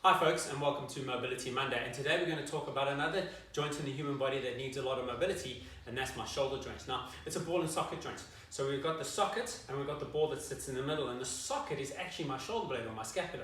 Hi folks, and welcome to Mobility Monday, and today we're going to talk about another joint in the human body that needs a lot of mobility, and that's my shoulder joint. Now, it's a ball and socket joint. So we've got the socket and we've got the ball that sits in the middle, and the socket is actually my shoulder blade or my scapula,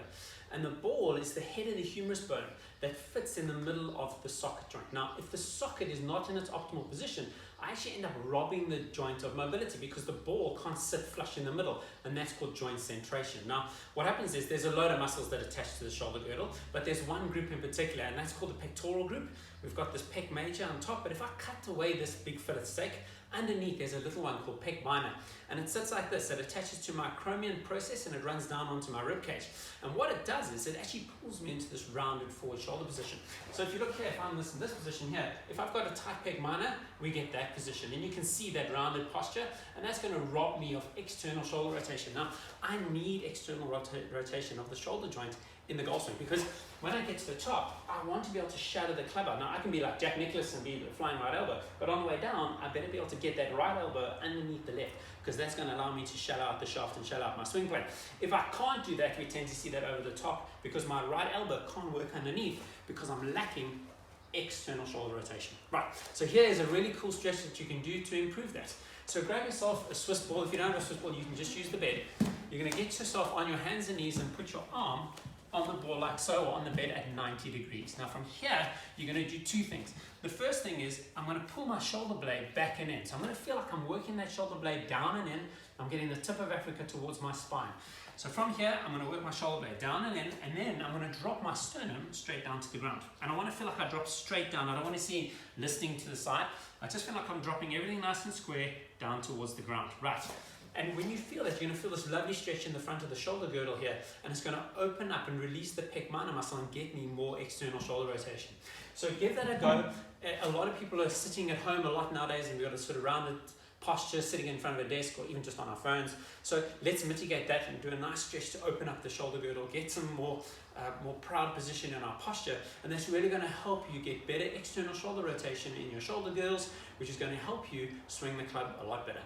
and the ball is the head of the humerus bone that fits in the middle of the socket joint. Now, if the socket is not in its optimal position, I actually end up robbing the joint of mobility because the ball can't sit flush in the middle, and that's called joint centration. Now, what happens is there's a load of muscles that attach to the shoulder girdle, but there's one group in particular, and that's called the pectoral group. We've got this PEC Major on top, but if I cut away this big fillet steak, underneath there's a little one called PEC Minor, and it sits like this. It attaches to my acromion process and it runs down onto my rib cage. And what it does is it actually pulls me into this rounded forward shoulder position. So if you look here, if I'm in this position here, if I've got a tight PEC Minor, we get that position, and you can see that rounded posture, and that's going to rob me of external shoulder rotation. Now, I need external rotation of the shoulder joint in the golf swing, because when I get to the top, I want to be able to shatter the club out. Now, I can be like Jack Nicklaus and be the flying right elbow, but on the way down, I better be able to get that right elbow underneath the left, because that's going to allow me to shatter out the shaft and shatter out my swing plane. If I can't do that, we tend to see that over the top, because my right elbow can't work underneath because I'm lacking external shoulder rotation. Right, so here is a really cool stretch that you can do to improve that. So grab yourself a Swiss ball. If you don't have a Swiss ball, you can just use the bed. You're going to get yourself on your hands and knees and put your arm on the ball like so, or on the bed at 90 degrees. Now from here, you're going to do two things. The first thing is I'm going to pull my shoulder blade back and in. So I'm going to feel like I'm working that shoulder blade down and in. I'm getting the tip of Africa towards my spine. So from here, I'm going to work my shoulder blade down and in, and then I'm going to drop my sternum straight down to the ground. And I want to feel like I drop straight down. I don't want to see listening to the side. I just feel like I'm dropping everything nice and square down towards the ground. Right. And when you feel it, you're going to feel this lovely stretch in the front of the shoulder girdle here, and it's going to open up and release the PEC Minor muscle and get me more external shoulder rotation. So give that a go. A lot of people are sitting at home a lot nowadays, and we've got a sort of rounded posture sitting in front of a desk or even just on our phones. So let's mitigate that and do a nice stretch to open up the shoulder girdle, get some more proud position in our posture, and that's really going to help you get better external shoulder rotation in your shoulder girdles, which is going to help you swing the club a lot better.